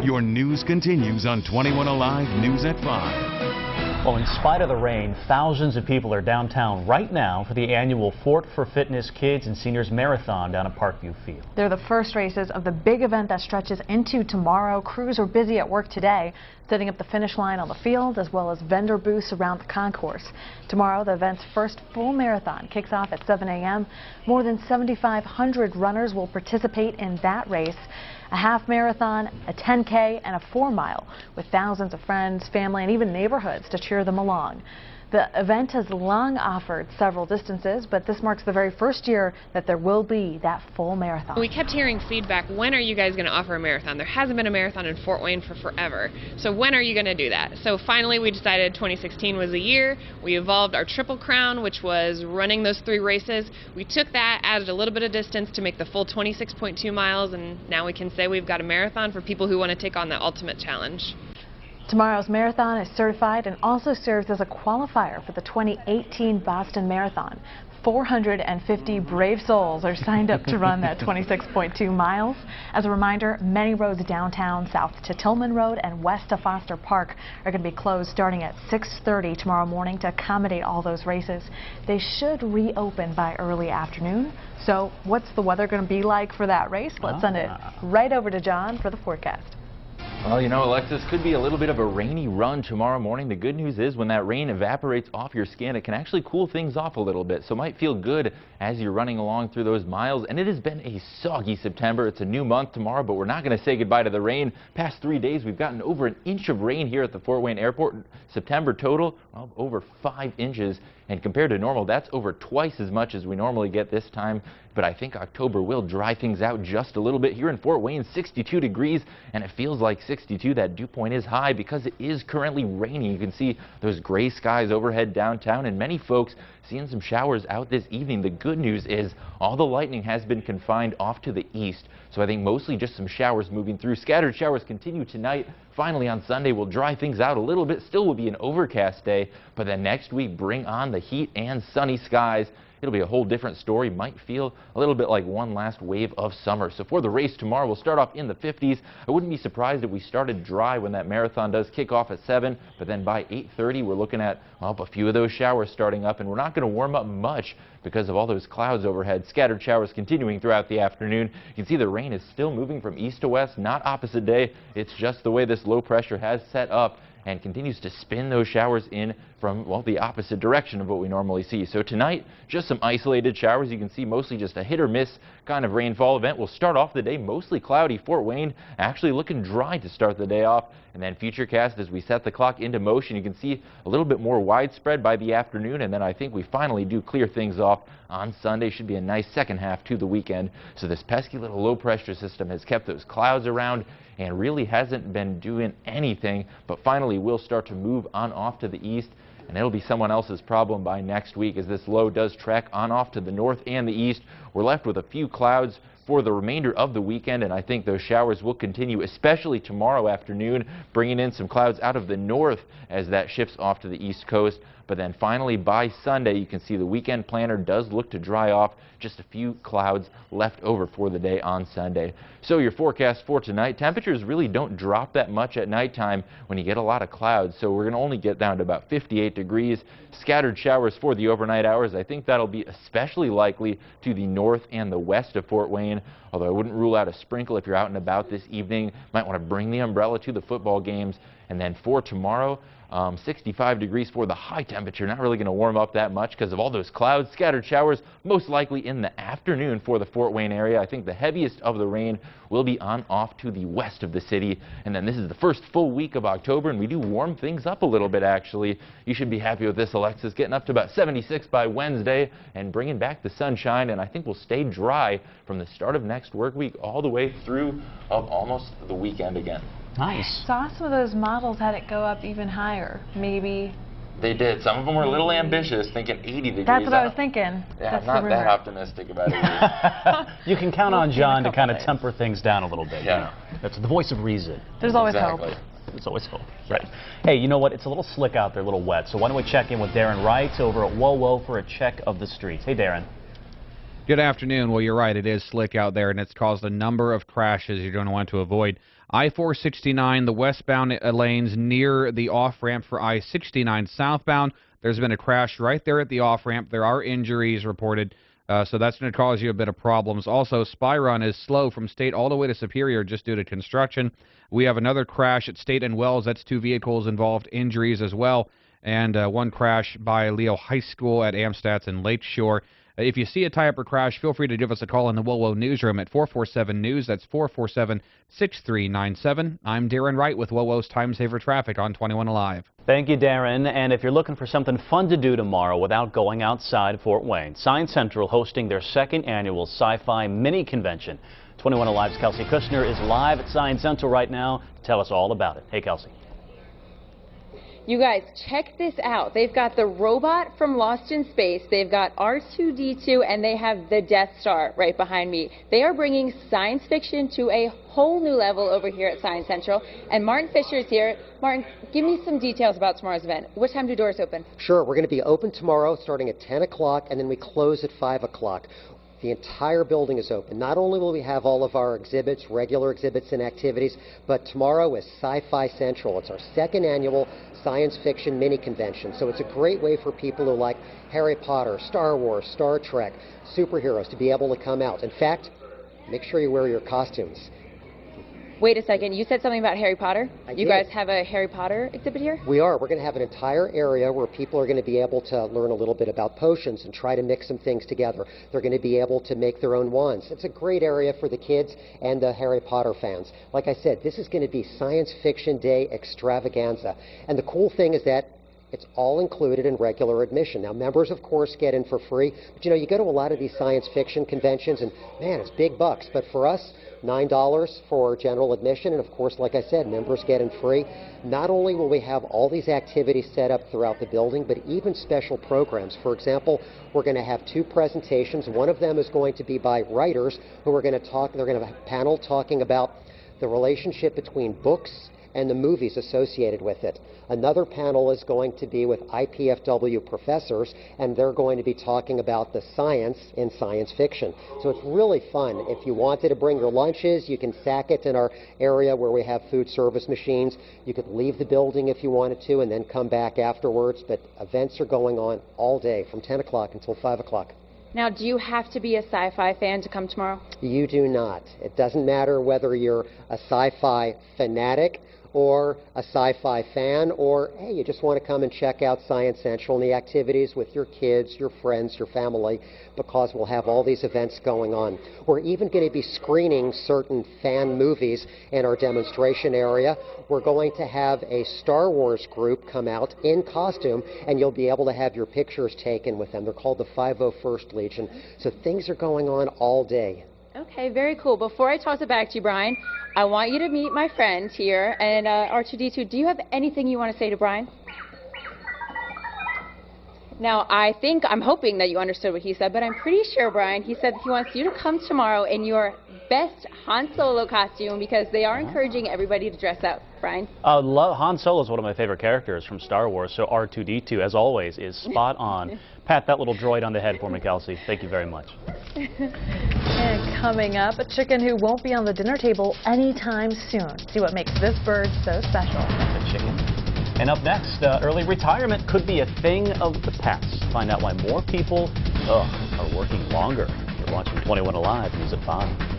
Your news continues on 21 Alive News at 5. Well, in spite of the rain, thousands of people are downtown right now for the annual Fort for Fitness Kids and Seniors Marathon down at Parkview Field. They're the first races of the big event that stretches into tomorrow. Crews are busy at work today, setting up the finish line on the field as well as vendor booths around the concourse. Tomorrow, the event's first full marathon kicks off at 7 a.m. More than 7,500 runners will participate in that race. A half marathon, a 10K, and a 4-mile, with thousands of friends, family, and even neighborhoods to cheer them along. The event has long offered several distances, but this marks the very first year that there will be that full marathon. We kept hearing feedback, when are you guys going to offer a marathon? There hasn't been a marathon in Fort Wayne for forever. So when are you going to do that? So finally we decided 2016 was the year. We evolved our Triple Crown, which was running those 3 races. We took that, added a little bit of distance to make the full 26.2 miles, and now we can say we've got a marathon for people who want to take on that ultimate challenge. Tomorrow's marathon is certified and also serves as a qualifier for the 2018 Boston Marathon. 450 brave souls are signed up to run that 26.2 miles. As a reminder, many roads downtown, south to Tillman Road and west to Foster Park, are going to be closed starting at 6:30 tomorrow morning to accommodate all those races. They should reopen by early afternoon. So what's the weather going to be like for that race? Let's send it right over to John for the forecast. Well, you know, Alexis, could be a little bit of a rainy run tomorrow morning. The good news is when that rain evaporates off your skin, it can actually cool things off a little bit. So it might feel good as you're running along through those miles. And it has been a soggy September. It's a new month tomorrow, but we're not going to say goodbye to the rain. Past 3 days, we've gotten over an inch of rain here at the Fort Wayne Airport. September total, well, over 5 inches. And compared to normal, that's over twice as much as we normally get this time. But I think October will dry things out just a little bit. Here in Fort Wayne, 62 degrees, and it feels like 62. That dew point is high because it is currently raining. You can see those gray skies overhead downtown, and many folks seeing some showers out this evening. The good news is all the lightning has been confined off to the east, so I think mostly just some showers moving through. Scattered showers continue tonight. Finally on Sunday, we'll dry things out a little bit. Still will be an overcast day, but then next week bring on the heat and sunny skies. It'll be a whole different story. Might feel a little bit like one last wave of summer. So for the race tomorrow, we'll start off in the 50s. I wouldn't be surprised if we started dry when that marathon does kick off at 7, but then by 8:30, we're looking at, well, a few of those showers starting up, and we're not going to warm up much because of all those clouds overhead. Scattered showers continuing throughout the afternoon. You can see the rain is still moving from east to west, not opposite day. It's just the way this low pressure has set up and continues to spin those showers in from, well, the opposite direction of what we normally see. So tonight, just some isolated showers. You can see mostly just a hit or miss kind of rainfall event. We'll start off the day mostly cloudy. Fort Wayne actually looking dry to start the day off. And then futurecast as we set the clock into motion. You can see a little bit more widespread by the afternoon, and then I think we finally do clear things off on Sunday. Should be a nice second half to the weekend. So this pesky little low pressure system has kept those clouds around and really hasn't been doing anything, but finally will start to move on off to the east, and it'll be someone else's problem by next week as this low does track on off to the north and the east. We're left with a few clouds for the remainder of the weekend, and I think those showers will continue, especially tomorrow afternoon, bringing in some clouds out of the north as that shifts off to the east coast. But then finally by Sunday, you can see the weekend planner does look to dry off. Just a few clouds left over for the day on Sunday. So your forecast for tonight, temperatures really don't drop that much at nighttime when you get a lot of clouds. So we're going to only get down to about 58 degrees. Scattered showers for the overnight hours. I think that'll be especially likely to the north and the west of Fort Wayne, although I wouldn't rule out a sprinkle if you're out and about this evening. Might want to bring the umbrella to the football games. And then for tomorrow, 65 degrees for the high temperature. Not really going to warm up that much because of all those clouds. Scattered showers most likely in the afternoon for the Fort Wayne area. I think the heaviest of the rain will be on off to the west of the city. And then this is the first full week of October, and we do warm things up a little bit, actually. You should be happy with this, Alexis. Getting up to about 76 by Wednesday and bringing back the sunshine. And I think we'll stay dry from the start of next work week all the way through almost the weekend again. Nice. Saw some of those models had it go up even higher, maybe. They did. Some of them were a little ambitious, thinking 80 degrees. That's what I was thinking. Yeah, I'm not that optimistic about it. You can count on John to kind of temper things down a little bit. Yeah. You know? That's the voice of reason. There's always hope. There's always hope. Right. Hey, you know what? It's a little slick out there, a little wet. So why don't we check in with Darren Wright over at WoWo for a check of the streets. Hey, Darren. Good afternoon. Well, you're right. It is slick out there, and it's caused a number of crashes you're going to want to avoid. I-469, the westbound lanes near the off-ramp for I-69 southbound. There's been a crash right there at the off-ramp. There are injuries reported, so that's going to cause you a bit of problems. Also, Spy Run is slow from State all the way to Superior just due to construction. We have another crash at State and Wells. That's 2 vehicles involved, injuries as well, and one crash by Leo High School at Amstats and Lakeshore. If you see a tie-up or crash, feel free to give us a call in the WOWO newsroom at 447-NEWS. That's 447-6397. I'm Darren Wright with WOWO's Time Saver Traffic on 21 Alive. Thank you, Darren. And if you're looking for something fun to do tomorrow without going outside Fort Wayne, Science Central hosting their 2nd annual Sci-Fi Mini Convention. 21 Alive's Kelsey Kushner is live at Science Central right now to tell us all about it. Hey, Kelsey. You guys, check this out. They've got the robot from Lost in Space, they've got R2-D2, and they have the Death Star right behind me. They are bringing science fiction to a whole new level over here at Science Central. And Martin Fisher is here. Martin, give me some details about tomorrow's event. What time do doors open? Sure, we're going to be open tomorrow starting at 10 o'clock, and then we close at 5 o'clock. The entire building is open. Not only will we have all of our exhibits, regular exhibits and activities, but tomorrow is Sci-Fi Central. It's our 2nd annual science fiction mini convention. So it's a great way for people who like Harry Potter, Star Wars, Star Trek, superheroes to be able to come out. In fact, make sure you wear your costumes. Wait a second, you said something about Harry Potter? I You did. guys have a Harry Potter exhibit here? We are. We're going to have an entire area where people are going to be able to learn a little bit about potions and try to mix some things together. They're going to be able to make their own wands. It's a great area for the kids and the Harry Potter fans. Like I said, this is going to be Science Fiction Day extravaganza. And the cool thing is that it's all included in regular admission. Now, members, of course, get in for free. But, you go to a lot of these science fiction conventions, and, man, it's big bucks. But for us, $9 for general admission. And, of course, like I said, members get in free. Not only will we have all these activities set up throughout the building, but even special programs. For example, we're going to have 2 presentations. One of them is going to be by writers who are going to talk. They're going to have a panel talking about the relationship between books and the movies associated with it. Another panel is going to be with IPFW professors, and they're going to be talking about the science in science fiction. So it's really fun. If you wanted to bring your lunches, you can sack it in our area where we have food service machines. You could leave the building if you wanted to and then come back afterwards, but events are going on all day from 10 o'clock until 5 o'clock. Now, do you have to be a sci-fi fan to come tomorrow? You do not. It doesn't matter whether you're a sci-fi fanatic or a sci-fi fan, or, hey, you just want to come and check out Science Central and the activities with your kids, your friends, your family, because we'll have all these events going on. We're even going to be screening certain fan movies in our demonstration area. We're going to have a Star Wars group come out in costume, and you'll be able to have your pictures taken with them. They're called the 501st Legion. So things are going on all day. Okay, very cool. Before I toss it back to you, Brian, I want you to meet my friend here, and R2-D2. Do you have anything you want to say to Brian? Now, I'm hoping that you understood what he said, but I'm pretty sure, Brian, he said he wants you to come tomorrow in your best Han Solo costume because they are encouraging everybody to dress up. Brian? Han Solo is one of my favorite characters from Star Wars, so R2-D2, as always, is spot on. Pat that little droid on the head for me, Kelsey. Thank you very much. And coming up, a chicken who won't be on the dinner table anytime soon. See what makes this bird so special. That's a chicken. And up next, early retirement could be a thing of the past. Find out why more people are working longer. You're watching 21 Alive, News at 5.